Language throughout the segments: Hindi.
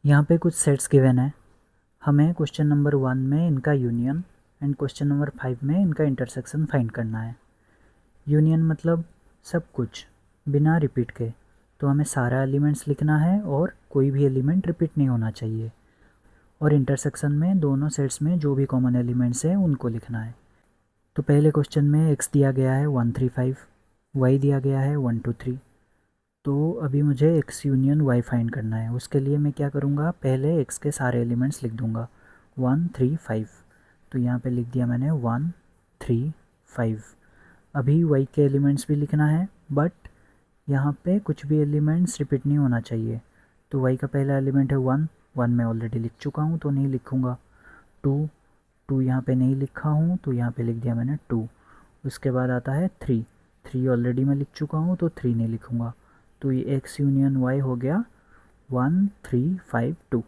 यहाँ पे कुछ सेट्स गिवन है। हमें क्वेश्चन नंबर 1 में इनका यूनियन एंड क्वेश्चन नंबर 5 में इनका इंटरसेक्शन फाइंड करना है। यूनियन मतलब सब कुछ बिना रिपीट के, तो हमें सारा एलिमेंट्स लिखना है और कोई भी एलिमेंट रिपीट नहीं होना चाहिए। और इंटरसेक्शन में दोनों सेट्स में जो भी कॉमन एलिमेंट्स हैं उनको लिखना है। तो पहले क्वेश्चन में एक्स दिया गया है 1 3 5, वाई दिया गया है 1 2 3। तो अभी मुझे एक्स यूनियन वाई फाइंड करना है। उसके लिए मैं क्या करूँगा, पहले एक्स के सारे एलिमेंट्स लिख दूँगा 1 3 5। तो यहाँ पे लिख दिया मैंने 1 3 5। अभी वाई के एलिमेंट्स भी लिखना है, बट यहाँ पे कुछ भी एलिमेंट्स रिपीट नहीं होना चाहिए। तो वाई का पहला एलिमेंट है 1, 1 मैं ऑलरेडी लिख चुका हूँ तो नहीं लिखूँगा। 2, 2 यहाँ पे नहीं लिखा हूँ तो यहाँ पे लिख दिया मैंने 2। उसके बाद आता है 3, 3 ऑलरेडी मैं लिख चुका हूँ तो 3 नहीं लिखूँगा। तो ये एक्स यूनियन वाई हो गया 1 3 5 2।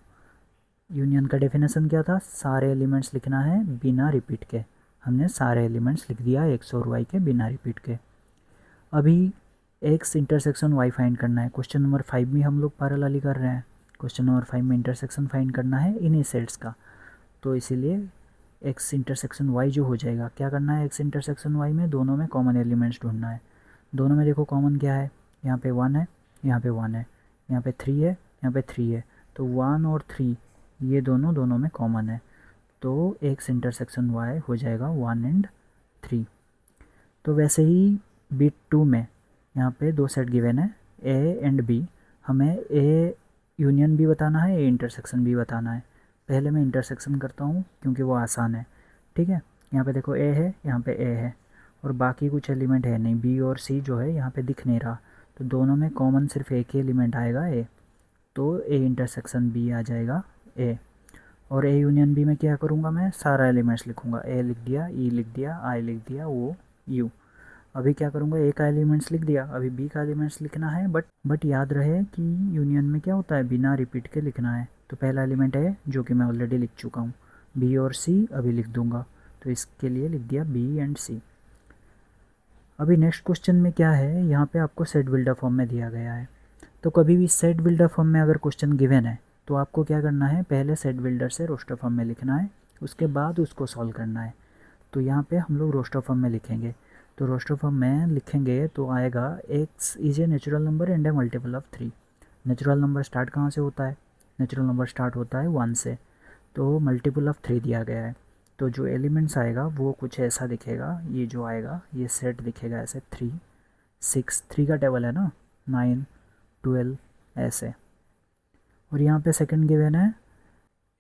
यूनियन का डेफिनेशन क्या था, सारे एलिमेंट्स लिखना है बिना रिपीट के। हमने सारे एलिमेंट्स लिख दिया एक्स और वाई के बिना रिपीट के। अभी एक्स इंटरसेक्शन वाई फाइंड करना है। क्वेश्चन नंबर 5 में हम लोग पैरेलली कर रहे हैं। क्वेश्चन नंबर 5 में इंटरसेक्शन फाइंड करना है इन्हीं सेट्स का। तो इसीलिए एक्स इंटरसेक्शन वाई जो हो जाएगा, क्या करना है, एक्स इंटरसेक्शन वाई में दोनों में कॉमन एलिमेंट्स ढूंढना है। दोनों में देखो कॉमन क्या है, यहाँ पे 1 है, यहाँ पे 1 है, यहाँ पे 3 है, यहाँ पे 3 है। तो 1 और 3 ये दोनों में कॉमन है। तो एक्स इंटरसेक्शन वाई हो जाएगा 1 एंड 3। तो वैसे ही बिट 2 में यहाँ पे दो सेट गिवन है ए एंड बी। हमें ए यूनियन भी बताना है, ए इंटरसेक्शन भी बताना है। पहले मैं इंटरसेक्शन करता हूँ क्योंकि वो आसान है। ठीक है, यहाँ पे देखो ए है, यहाँ पे ए है और बाकी कुछ एलिमेंट है नहीं, बी और सी जो है यहाँ पे दिख नहीं रहा। तो दोनों में कॉमन सिर्फ एक ही एलिमेंट आएगा ए। तो ए इंटरसेक्शन बी आ जाएगा ए। और ए यूनियन बी में क्या करूँगा, मैं सारा एलिमेंट्स लिखूँगा। ए लिख दिया, ई लिख दिया, आई लिख दिया, ओ यू। अभी क्या करूँगा, ए का एलिमेंट्स लिख दिया, अभी बी का एलिमेंट्स लिखना है। बट याद रहे कि यूनियन में क्या होता है, बिना रिपीट के लिखना है। तो पहला एलिमेंट है जो कि मैं ऑलरेडी लिख चुका हूँ, बी और सी अभी लिख दूंगा। तो इसके लिए लिख दिया बी एंड सी। अभी नेक्स्ट क्वेश्चन में क्या है, यहाँ पे आपको सेट बिल्डर फॉर्म में दिया गया है। तो कभी भी सेट बिल्डर फॉर्म में अगर क्वेश्चन गिवन है तो आपको क्या करना है, पहले सेट बिल्डर से रोस्टर फॉर्म में लिखना है, उसके बाद उसको सॉल्व करना है। तो यहाँ पे हम लोग रोस्टर फॉर्म में लिखेंगे। तो रोस्टर फॉर्म में लिखेंगे तो आएगा x is a natural number and A multiple of 3। Natural number start कहाँ से होता है, नेचुरल नंबर स्टार्ट होता है 1 से। तो मल्टीपल ऑफ 3 दिया गया है। तो जो एलिमेंट्स आएगा वो कुछ ऐसा दिखेगा, ये जो आएगा ये सेट दिखेगा ऐसे 3 6, 3 का टेबल है ना, 9 12 ऐसे। और यहाँ पे सेकंड गिवन है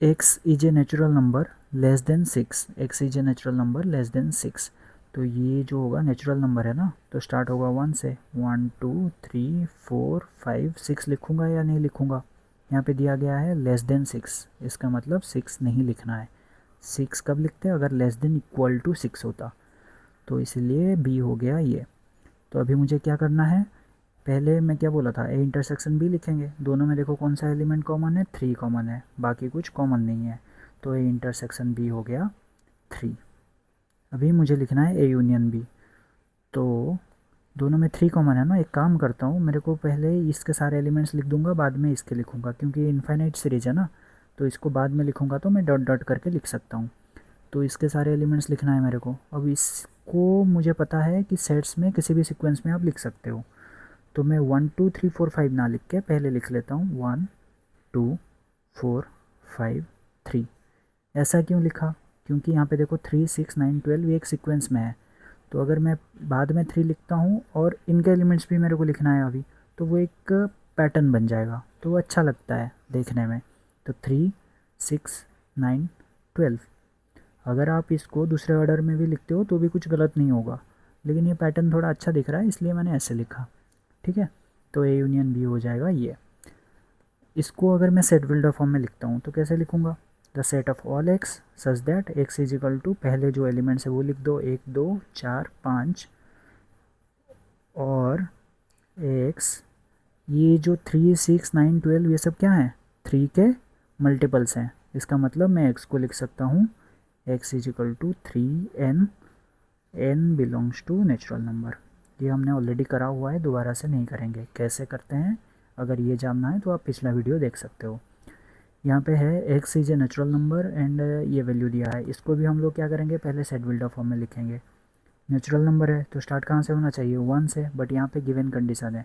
x is a natural number less than 6, x is a natural number less than 6। तो ये जो होगा नेचुरल नंबर है ना, तो स्टार्ट होगा 1 से, 1 2 3 4 5 6 लिखूँगा या नहीं लिखूँगा। यहाँ पे दिया गया है लेस देन 6, इसका मतलब 6 नहीं लिखना है। 6 कब लिखते हैं, अगर लेस देन इक्वल टू 6 होता। तो इसलिए बी हो गया ये। तो अभी मुझे क्या करना है, पहले मैं क्या बोला था, ए इंटरसेक्शन बी लिखेंगे। दोनों में देखो कौन सा एलिमेंट कॉमन है, 3 कॉमन है, बाकी कुछ कॉमन नहीं है। तो ए इंटरसेक्शन बी हो गया 3। अभी मुझे लिखना है ए यूनियन बी। तो दोनों में 3 कॉमन है ना, एक काम करता हूँ, मेरे को पहले इसके सारे एलिमेंट्स लिख दूंगा, बाद में इसके लिखूंगा, क्योंकि इनफाइनाइट सीरीज है ना। तो इसको बाद में लिखूंगा तो मैं डॉट डॉट करके लिख सकता हूँ। तो इसके सारे एलिमेंट्स लिखना है मेरे को। अब इसको मुझे पता है कि सेट्स में किसी भी सीक्वेंस में आप लिख सकते हो। तो मैं 1 2 3 4 5 ना लिख के पहले लिख लेता हूँ 1 2 4 5 3। ऐसा क्यों लिखा, क्योंकि यहाँ पे देखो 3 6 9 12 ये एक सीक्वेंस में है। तो अगर मैं बाद में 3 लिखता हूँ और इनके एलिमेंट्स भी मेरे को लिखना है अभी, तो वो एक पैटर्न बन जाएगा, तो वो अच्छा लगता है देखने में। तो 3 6 9 12। अगर आप इसको दूसरे ऑर्डर में भी लिखते हो तो भी कुछ गलत नहीं होगा, लेकिन ये पैटर्न थोड़ा अच्छा दिख रहा है इसलिए मैंने ऐसे लिखा। ठीक है, तो ए यूनियन बी हो जाएगा ये। इसको अगर मैं सेट बिल्डर फॉर्म में लिखता हूँ तो कैसे लिखूँगा, the set of all X such that X is equal to, पहले जो एलिमेंट्स है वो लिख दो, 1 2 4 5 और एक्स। ये जो 3 6 9 12 ये सब क्या है, 3 के मल्टीपल्स हैं। इसका मतलब मैं एक्स को लिख सकता हूँ X is equal to 3n, n belongs to natural number. ये हमने ऑलरेडी करा हुआ है, दोबारा से नहीं करेंगे। कैसे करते हैं, अगर ये जानना है तो आप पिछला वीडियो देख सकते हो। यहाँ पे है x is a natural number and ये वैल्यू दिया है। इसको भी हम लोग क्या करेंगे, पहले सेट बिल्डर फॉर्म में लिखेंगे। नेचुरल नंबर है तो स्टार्ट कहाँ से होना चाहिए, 1 से, बट यहाँ पे गिवन कंडीशन है।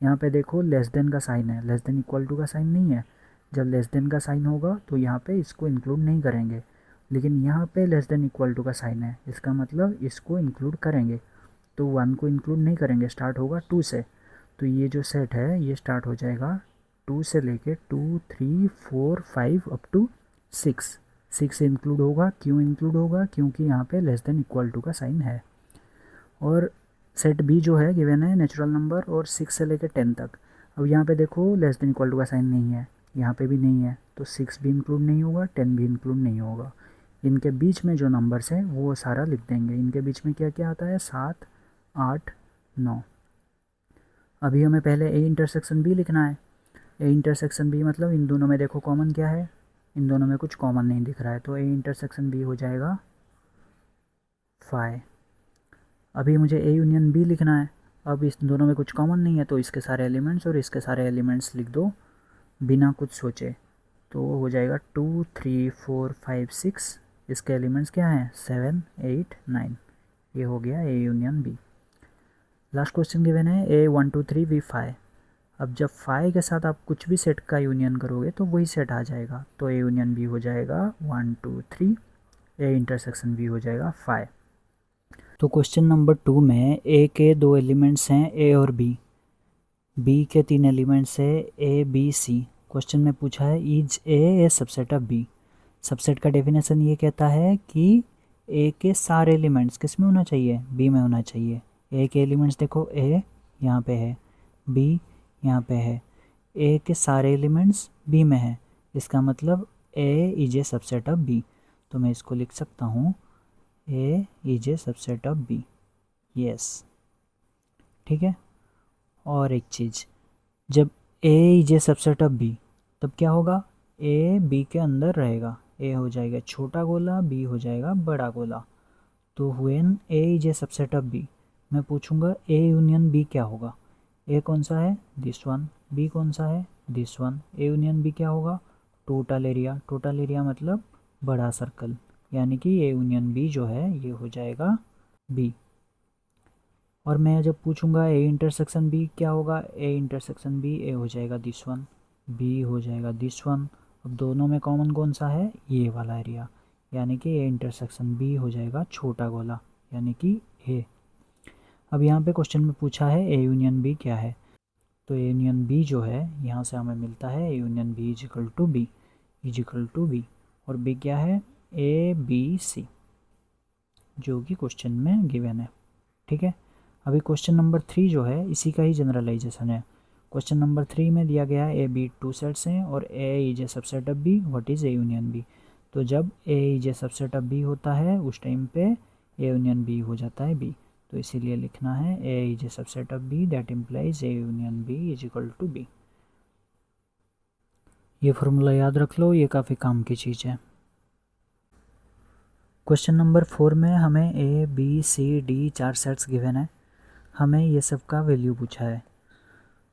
यहाँ पे देखो लेस देन का साइन है, लेस देन इक्वल टू का साइन नहीं है। जब लेस देन का साइन होगा तो यहाँ पे इसको इंक्लूड नहीं करेंगे, लेकिन यहाँ पे लेस देन इक्वल टू का साइन है, इसका मतलब इसको इंक्लूड करेंगे। तो 1 को इंक्लूड नहीं करेंगे, स्टार्ट होगा 2 से। तो ये जो सेट है ये स्टार्ट हो जाएगा 2 से लेके 2, 3, 4, 5 अप टू 6। 6 इंक्लूड होगा, क्यों इंक्लूड होगा, क्योंकि यहाँ पे लेस देन इक्वल टू का साइन है। और सेट बी जो है गिवन है नेचुरल नंबर और 6 से लेकर 10 तक। अब यहाँ पे देखो लेस देन इक्वल टू का साइन नहीं है, यहाँ पे भी नहीं है, तो 6 भी इंक्लूड नहीं होगा, 10 भी इंक्लूड नहीं होगा। इनके बीच में जो नंबर्स हैं वो सारा लिख देंगे। इनके बीच में क्या क्या आता है, 7, 8, 9। अभी हमें पहले ए इंटरसेक्शन बी लिखना है। ए इंटरसेक्शन बी मतलब इन दोनों में देखो कॉमन क्या है, इन दोनों में कुछ कॉमन नहीं दिख रहा है, तो ए इंटरसेक्शन बी हो जाएगा 5। अभी मुझे ए यूनियन बी लिखना है। अब इस दोनों में कुछ कॉमन नहीं है तो इसके सारे एलिमेंट्स और इसके सारे एलिमेंट्स लिख दो बिना कुछ सोचे। तो हो जाएगा 2, 3, 4, 5, 6। इसके एलिमेंट्स क्या हैं, 7, 8, 9। ये हो गया A union B. Last question given है ए 1, 2, 3 वी 5। अब जब 5 के साथ आप कुछ भी सेट का यूनियन करोगे तो वही सेट आ जाएगा। तो ए यूनियन बी हो जाएगा 1, 2, 3, ए इंटरसेक्शन बी हो जाएगा 5। तो क्वेश्चन नंबर 2 में ए के 2 एलिमेंट्स हैं ए और बी, बी के 3 एलिमेंट्स है ए बी सी। क्वेश्चन में पूछा है is A subset of B. Subset का डेफिनेशन ये कहता है कि ए के सारे एलिमेंट्स किस में होना चाहिए, बी में होना चाहिए। ए के एलिमेंट्स देखो, ए यहाँ पे है, बी यहाँ पे है, ए के सारे एलिमेंट्स बी में है, इसका मतलब A is A subset of B. तो मैं इसको लिख सकता हूँ A is A subset of B. Yes, ठीक है। और एक चीज़, जब A is A subset of B तब क्या होगा, ए बी के अंदर रहेगा, ए हो जाएगा छोटा गोला, बी हो जाएगा बड़ा गोला। तो when A is A subset of B, मैं पूछूंगा ए यूनियन बी क्या होगा। ए कौन सा है, दिस वन। बी कौन सा है, this one. A union B क्या होगा, टोटल एरिया। टोटल एरिया मतलब बड़ा सर्कल, यानी कि ए यूनियन बी जो है ये हो जाएगा बी। और मैं जब पूछूंगा ए इंटरसेक्शन बी क्या होगा, ए इंटरसेक्शन बी, ए हो जाएगा दिस वन, बी हो जाएगा दिस वन। अब दोनों में कॉमन कौन सा है, ये वाला एरिया, यानी कि ए इंटरसेक्शन बी हो जाएगा छोटा गोला, यानी कि ए। अब यहाँ पे क्वेश्चन में पूछा है ए यूनियन बी क्या है, तो ए यूनियन बी जो है यहाँ से हमें मिलता है A union B is equal to B, is equal to B. और बी क्या है, ए बी सी, जो कि क्वेश्चन में गिवन है, ठीक है। अभी क्वेश्चन नंबर 3 जो है इसी का ही जनरलाइजेशन है। क्वेश्चन नंबर 3 में दिया गया है ए बी 2 सेट्स हैं और A is A subset of B, what is A union B. तो जब A is A subset of B होता है उस टाइम पे ए यूनियन बी हो जाता है बी। तो इसीलिए लिखना है A is A subset of B, that implies A union B is equal to B. ये फॉर्मूला याद रख लो, ये काफ़ी काम की चीज़ है। क्वेश्चन नंबर 4 में हमें A B C D 4 sets given है, हमें ये सब का वैल्यू पूछा है।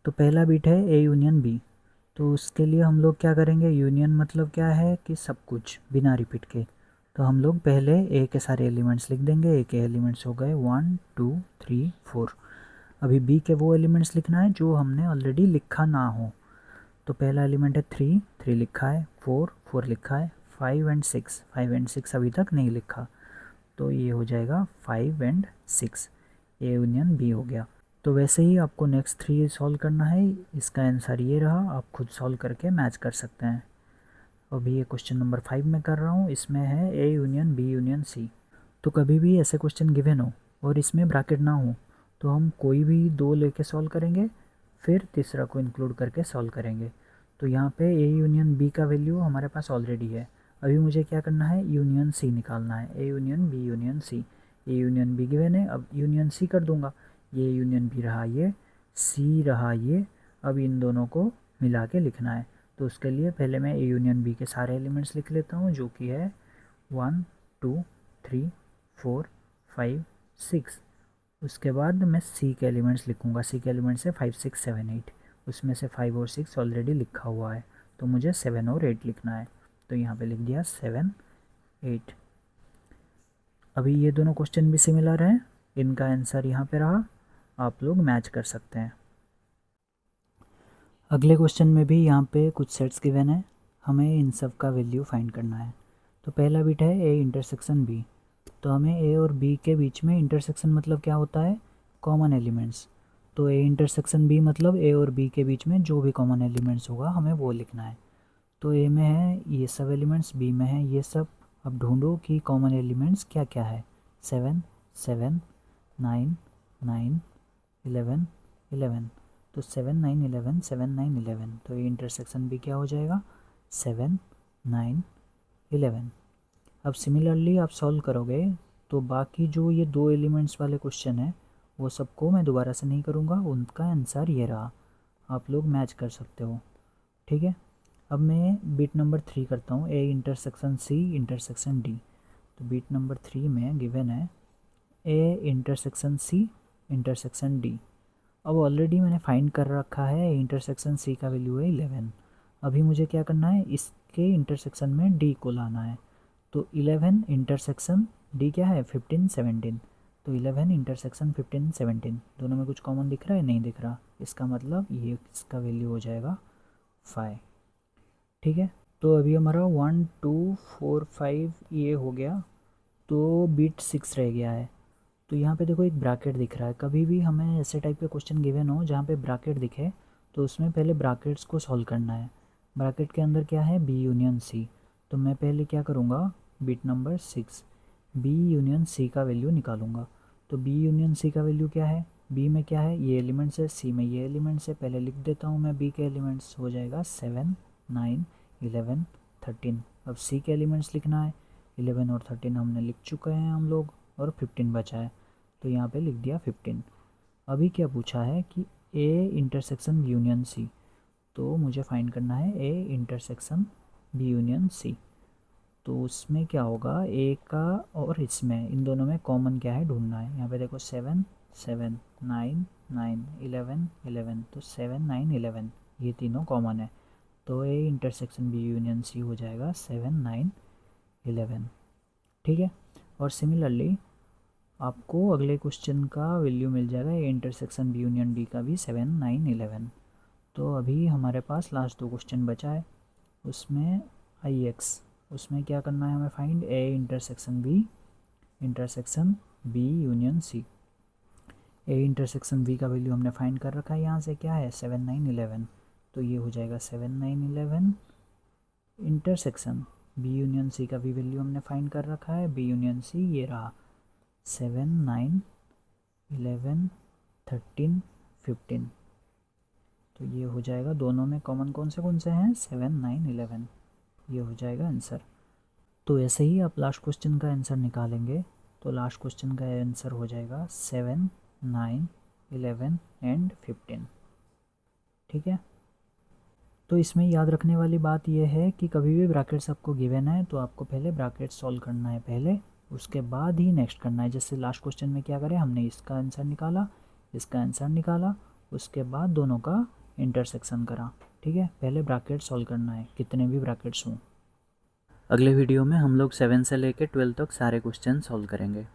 तो पहला बिट है ए यूनियन बी, तो उसके लिए हम लोग क्या करेंगे, यूनियन मतलब क्या है कि सब कुछ बिना रिपीट के। तो हम लोग पहले ए के सारे एलिमेंट्स लिख देंगे। ए के एलिमेंट्स हो गए 1, 2, 3, 4। अभी बी के वो एलिमेंट्स लिखना है जो हमने ऑलरेडी लिखा ना हो। तो पहला एलिमेंट है 3, 3 लिखा है, 4, 4 लिखा है, 5 एंड 6, 5 एंड 6 अभी तक नहीं लिखा। तो ये हो जाएगा 5 एंड 6, ए यूनियन बी हो गया। तो वैसे ही आपको नेक्स्ट 3 सॉल्व करना है, इसका आंसर ये रहा, आप खुद सॉल्व करके मैच कर सकते हैं। अभी ये क्वेश्चन नंबर 5 में कर रहा हूँ, इसमें है A union B union C. तो कभी भी ऐसे क्वेश्चन गिवन हो और इसमें ब्रैकेट ना हो तो हम कोई भी 2 लेके सॉल्व करेंगे, फिर तीसरा को इंक्लूड करके सॉल्व करेंगे। तो यहाँ पे ए यूनियन बी का वैल्यू हमारे पास ऑलरेडी है। अभी मुझे क्या करना है, यूनियन सी निकालना है, A union B union C. A union B given है, अब यूनियन सी कर दूंगा। ये यूनियन बी रहा, ये सी रहा, ये। अब इन दोनों को मिला के लिखना है। तो उसके लिए पहले मैं ए यूनियन बी के सारे एलिमेंट्स लिख लेता हूँ, जो कि है 1, 2, 3, 4, 5, 6। उसके बाद मैं सी के एलिमेंट्स लिखूँगा। सी के एलिमेंट्स है 5, 6, 7, 8। उसमें से 5 और 6 ऑलरेडी लिखा हुआ है, तो मुझे 7 और 8 लिखना है, तो यहाँ पे लिख दिया 7 8। अभी ये दोनों क्वेश्चन भी सिमिलर हैं, इनका आंसर यहाँ पे रहा, आप लोग मैच कर सकते हैं। अगले क्वेश्चन में भी यहाँ पे कुछ सेट्स गिवन है, हमें इन सब का वैल्यू फाइंड करना है। तो पहला बिट है ए इंटरसेक्शन बी, तो हमें ए और बी के बीच में इंटरसेक्शन मतलब क्या होता है, कॉमन एलिमेंट्स। तो ए इंटरसेक्शन बी मतलब ए और बी के बीच में जो भी कॉमन एलिमेंट्स होगा हमें वो लिखना है। तो ए में है ये सब एलिमेंट्स, बी में है ये सब। अब ढूंढो कि कॉमन एलिमेंट्स क्या क्या है। 7 7 9 9 11 11, तो 7 9 11 7 9 11, तो ये इंटरसेक्शन भी क्या हो जाएगा 7 9 11। अब सिमिलरली आप सॉल्व करोगे तो बाकी जो ये दो एलिमेंट्स वाले क्वेश्चन है वो सबको मैं दोबारा से नहीं करूँगा, उनका आंसर ये रहा, आप लोग मैच कर सकते हो। ठीक है, अब मैं बिट नंबर 3 करता हूँ, A intersection C intersection D. तो बिट नंबर 3 में गिवन है A intersection C intersection D. अब ऑलरेडी मैंने फाइंड कर रखा है इंटरसेक्शन सी का वैल्यू है 11। अभी मुझे क्या करना है, इसके इंटरसेक्शन में डी को लाना है। तो 11 इंटरसेक्शन डी क्या है 15 17, तो 11 इंटरसेक्शन 15 17, दोनों में कुछ कॉमन दिख रहा है, नहीं दिख रहा, इसका मतलब ये इसका वैल्यू हो जाएगा 5। ठीक है, तो अभी हमारा 1 2 4 5 ये हो गया, तो बिट 6 रह गया है। तो यहाँ पे देखो एक ब्रैकेट दिख रहा है, कभी भी हमें ऐसे टाइप के क्वेश्चन गिवन हो जहाँ पे ब्रैकेट दिखे तो उसमें पहले ब्रैकेट्स को सॉल्व करना है। ब्रैकेट के अंदर क्या है, बी यूनियन सी, तो मैं पहले क्या करूँगा, bit number 6 B union C का वैल्यू निकालूंगा। तो बी यूनियन सी का वैल्यू क्या है, बी में क्या है ये एलिमेंट्स है, सी में ये एलिमेंट्स है, पहले लिख देता हूँ मैं बी के एलिमेंट्स, हो जाएगा 7 9 11 13। अब सी के एलिमेंट्स लिखना है, 11 और 13 हमने लिख चुके हैं हम लोग, और 15 बचा है, तो यहाँ पे लिख दिया 15। अभी क्या पूछा है कि A intersection B union C, तो मुझे फाइंड करना है A intersection B union C. तो उसमें क्या होगा, ए का और इसमें इन दोनों में कॉमन क्या है ढूंढना है। यहाँ पे देखो 7 7 9 9 11 11, तो 7 9 11 ये तीनों कॉमन है, तो A intersection B union C हो जाएगा 7 9 11। ठीक है, और सिमिलरली आपको अगले क्वेश्चन का वैल्यू मिल जाएगा A intersection B union D का भी 7 9 11। तो अभी हमारे पास लास्ट दो क्वेश्चन बचा है, उसमें आई एक्स, उसमें क्या करना है हमें find A intersection B union C. A intersection B का वैल्यू हमने फाइंड कर रखा है, यहाँ से क्या है 7 9 11, तो ये हो जाएगा 7 9 11 इंटरसेक्शन बी यूनियन सी का भी वैल्यू हमने फाइंड कर रखा है, बी यूनियन सी ये रहा 7 9 11 13 15, तो ये हो जाएगा, दोनों में कॉमन कौन से हैं 7 9 11, ये हो जाएगा आंसर। तो ऐसे ही आप लास्ट क्वेश्चन का आंसर निकालेंगे, तो लास्ट क्वेश्चन का आंसर हो जाएगा 7 9 11 एंड 15। ठीक है, तो इसमें याद रखने वाली बात यह है कि कभी भी ब्रैकेट्स आपको गिवन है तो आपको पहले ब्रैकेट सॉल्व करना है पहले, उसके बाद ही नेक्स्ट करना है। जैसे लास्ट क्वेश्चन में क्या करें, हमने इसका आंसर निकाला, इसका आंसर निकाला, उसके बाद दोनों का इंटरसेक्शन करा। ठीक है, पहले ब्रैकेट सॉल्व करना है कितने भी ब्रैकेट्स हों। अगले वीडियो में हम लोग 7 से लेकर 12 तक सारे क्वेश्चन सॉल्व करेंगे।